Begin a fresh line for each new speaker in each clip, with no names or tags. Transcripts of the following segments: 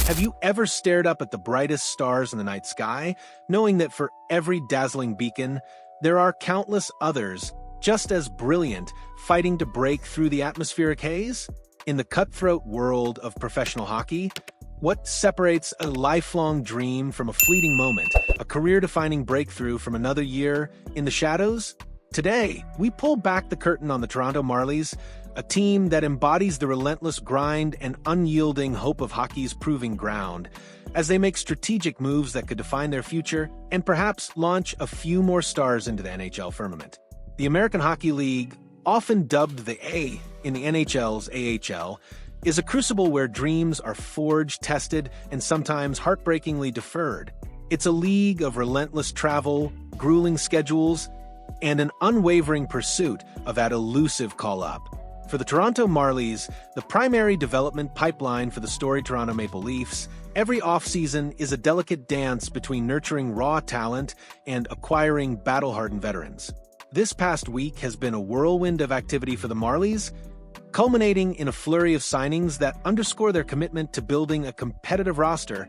Have you ever stared up at the brightest stars in the night sky, knowing that for every dazzling beacon, there are countless others, just as brilliant, fighting to break through the atmospheric haze? In the cutthroat world of professional hockey, what separates a lifelong dream from a fleeting moment, a career-defining breakthrough from another year in the shadows? Today, we pull back the curtain on the Toronto Marlies, a team that embodies the relentless grind and unyielding hope of hockey's proving ground, as they make strategic moves that could define their future and perhaps launch a few more stars into the NHL firmament. The American Hockey League, often dubbed the A in the NHL's AHL, is a crucible where dreams are forged, tested, and sometimes heartbreakingly deferred. It's a league of relentless travel, grueling schedules, and an unwavering pursuit of that elusive call-up. For the Toronto Marlies, the primary development pipeline for the storied Toronto Maple Leafs, every offseason is a delicate dance between nurturing raw talent and acquiring battle-hardened veterans. This past week has been a whirlwind of activity for the Marlies, culminating in a flurry of signings that underscore their commitment to building a competitive roster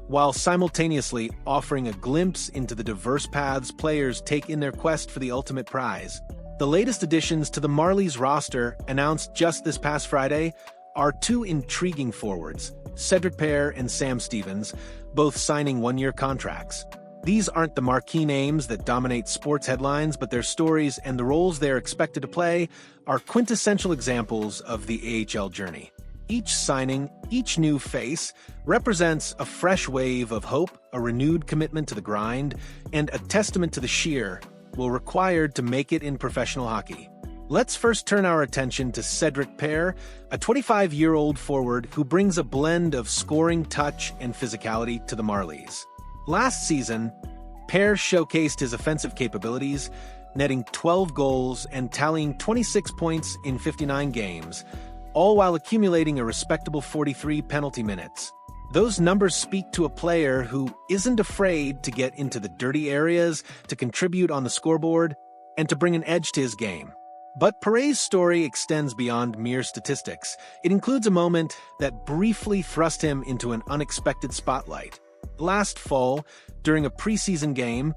while simultaneously offering a glimpse into the diverse paths players take in their quest for the ultimate prize. The latest additions to the Marlies roster, announced just this past Friday, are two intriguing forwards, Cedric Paire and Sam Stevens, both signing one-year contracts. These aren't the marquee names that dominate sports headlines, but their stories and the roles they're expected to play are quintessential examples of the AHL journey. Each signing, each new face, represents a fresh wave of hope, a renewed commitment to the grind, and a testament to the sheer will required to make it in professional hockey. Let's first turn our attention to Cedric Paire, a 25-year-old forward who brings a blend of scoring touch and physicality to the Marlies. Last season, Paire showcased his offensive capabilities, netting 12 goals and tallying 26 points in 59 games, all while accumulating a respectable 43 penalty minutes. Those numbers speak to a player who isn't afraid to get into the dirty areas, to contribute on the scoreboard, and to bring an edge to his game. But Paire's story extends beyond mere statistics. It includes a moment that briefly thrust him into an unexpected spotlight. Last fall, during a preseason game,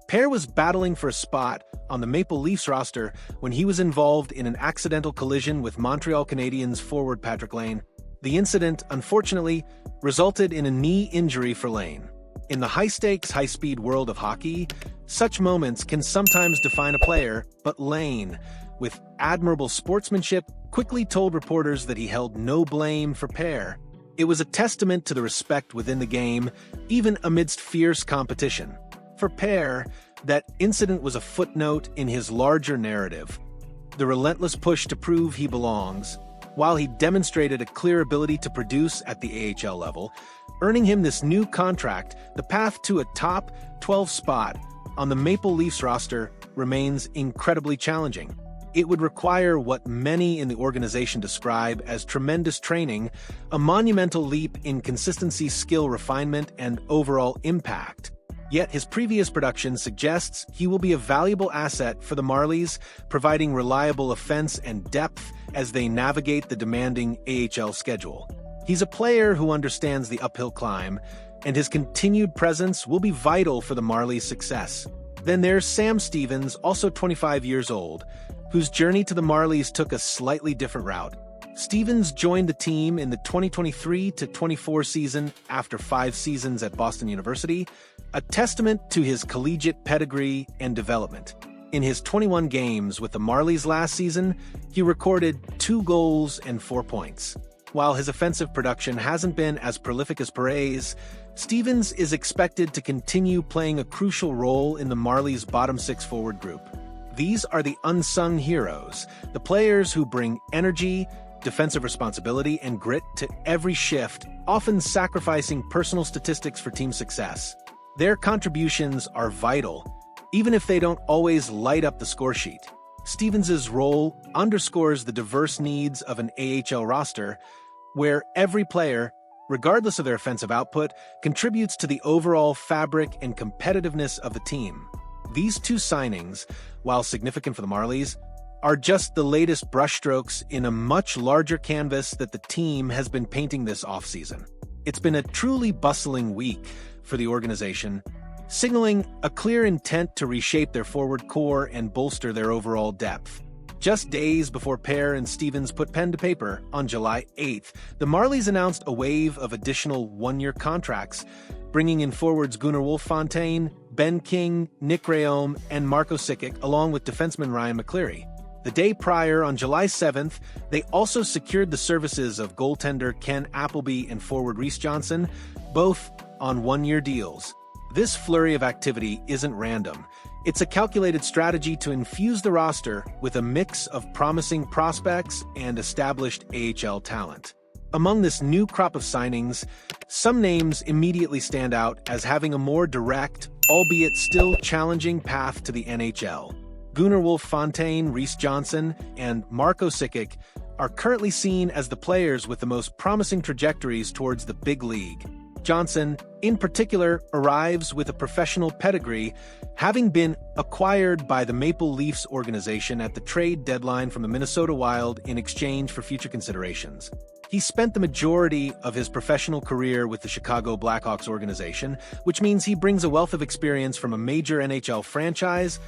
Paire was battling for a spot on the Maple Leafs roster when he was involved in an accidental collision with Montreal Canadiens forward Patrick Lane. The incident, unfortunately, resulted in a knee injury for Lane. In the high-stakes, high-speed world of hockey, such moments can sometimes define a player, but Lane, with admirable sportsmanship, quickly told reporters that he held no blame for Paire. It was a testament to the respect within the game, even amidst fierce competition. For Paire, that incident was a footnote in his larger narrative, the relentless push to prove he belongs. While he demonstrated a clear ability to produce at the AHL level, earning him this new contract, the path to a top 12 spot on the Maple Leafs roster remains incredibly challenging. It would require what many in the organization describe as tremendous training, a monumental leap in consistency, skill refinement, and overall impact. Yet his previous production suggests he will be a valuable asset for the Marlies, providing reliable offense and depth as they navigate the demanding AHL schedule. He's a player who understands the uphill climb, and his continued presence will be vital for the Marlies' success. Then there's Sam Stevens, also 25 years old, whose journey to the Marlies took a slightly different route. Stevens joined the team in the 2023-24 season after 5 seasons at Boston University, a testament to his collegiate pedigree and development. In his 21 games with the Marlies last season, he recorded 2 goals and 4 points. While his offensive production hasn't been as prolific as Paire's, Stevens is expected to continue playing a crucial role in the Marlies' bottom 6 forward group. These are the unsung heroes, the players who bring energy, defensive responsibility, and grit to every shift, often sacrificing personal statistics for team success. Their contributions are vital, even if they don't always light up the score sheet. Stevens' role underscores the diverse needs of an AHL roster, where every player, regardless of their offensive output, contributes to the overall fabric and competitiveness of the team. These 2 signings, while significant for the Marlies, are just the latest brushstrokes in a much larger canvas that the team has been painting this offseason. It's been a truly bustling week for the organization, signaling a clear intent to reshape their forward core and bolster their overall depth. Just days before Pear and Stevens put pen to paper on July 8th, the Marlies announced a wave of additional one-year contracts, bringing in forwards Gunnar Wolf-Fontaine, Ben King, Nick Rayom, and Marco Sikic, along with defenseman Ryan McCleary. The day prior, on July 7th, they also secured the services of goaltender Ken Appleby and forward Reese Johnson, both on one-year deals. This flurry of activity isn't random. It's a calculated strategy to infuse the roster with a mix of promising prospects and established AHL talent. Among this new crop of signings, some names immediately stand out as having a more direct, albeit still challenging path to the NHL. Gunnar Wolf-Fontaine, Reese Johnson, and Marco Sikic are currently seen as the players with the most promising trajectories towards the big league. Johnson, in particular, arrives with a professional pedigree, having been acquired by the Maple Leafs organization at the trade deadline from the Minnesota Wild in exchange for future considerations. He spent the majority of his professional career with the Chicago Blackhawks organization, which means he brings a wealth of experience from a major NHL franchise,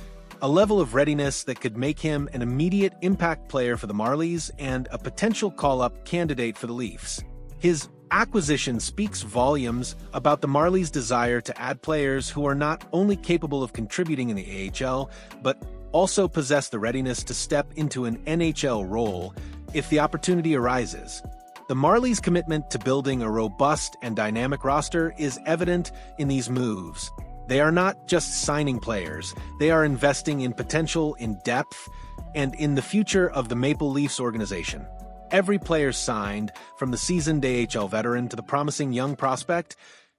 a level of readiness that could make him an immediate impact player for the Marlies and a potential call-up candidate for the Leafs. His acquisition speaks volumes about the Marlies' desire to add players who are not only capable of contributing in the AHL, but also possess the readiness to step into an NHL role if the opportunity arises. The Marlies' commitment to building a robust and dynamic roster is evident in these moves. They are not just signing players, they are investing in potential, in depth, and in the future of the Maple Leafs organization. Every player signed, from the seasoned AHL veteran to the promising young prospect,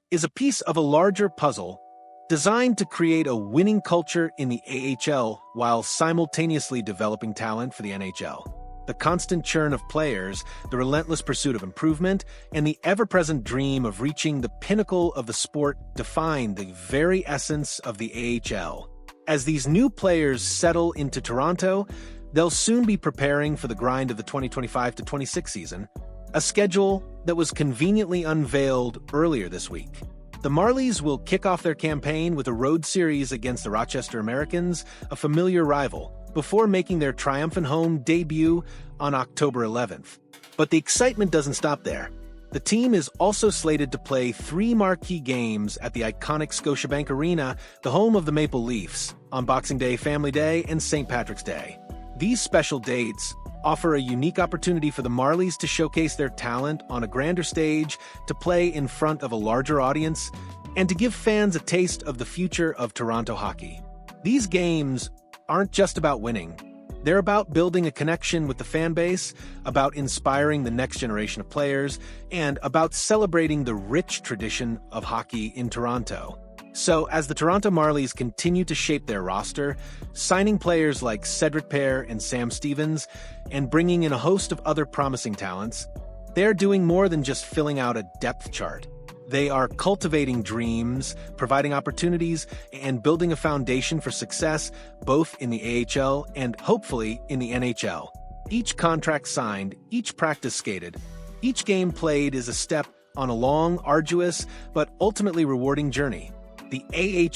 is a piece of a larger puzzle designed to create a winning culture in the AHL while simultaneously developing talent for the NHL. The constant churn of players, the relentless pursuit of improvement, and the ever-present dream of reaching the pinnacle of the sport define the very essence of the AHL. As these new players settle into Toronto, they'll soon be preparing for the grind of the 2025-26 season, a schedule that was conveniently unveiled earlier this week. The Marlies will kick off their campaign with a road series against the Rochester Americans, a familiar rival, before making their triumphant home debut on October 11th. But the excitement doesn't stop there. The team is also slated to play 3 marquee games at the iconic Scotiabank Arena, the home of the Maple Leafs, on Boxing Day, Family Day, and St. Patrick's Day. These special dates offer a unique opportunity for the Marlies to showcase their talent on a grander stage, to play in front of a larger audience, and to give fans a taste of the future of Toronto hockey. These games aren't just about winning. They're about building a connection with the fan base, about inspiring the next generation of players, and about celebrating the rich tradition of hockey in Toronto. So, as the Toronto Marlies continue to shape their roster, signing players like Cedric Pear and Sam Stevens, and bringing in a host of other promising talents, they're doing more than just filling out a depth chart. They are cultivating dreams, providing opportunities, and building a foundation for success both in the AHL and, hopefully, in the NHL. Each contract signed, each practice skated, each game played is a step on a long, arduous, but ultimately rewarding journey. The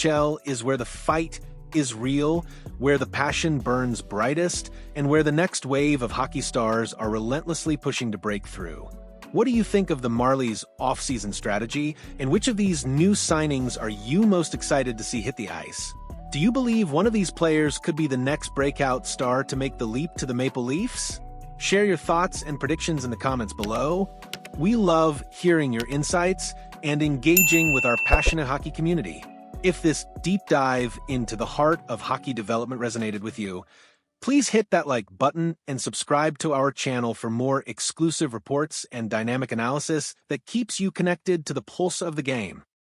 AHL is where the fight is real, where the passion burns brightest, and where the next wave of hockey stars are relentlessly pushing to break through. What do you think of the Marlies' off-season strategy, and which of these new signings are you most excited to see hit the ice? Do you believe one of these players could be the next breakout star to make the leap to the Maple Leafs? Share your thoughts and predictions in the comments below. We love hearing your insights and engaging with our passionate hockey community. If this deep dive into the heart of hockey development resonated with you, please hit that like button and subscribe to our channel for more exclusive reports and dynamic analysis that keeps you connected to the pulse of the game.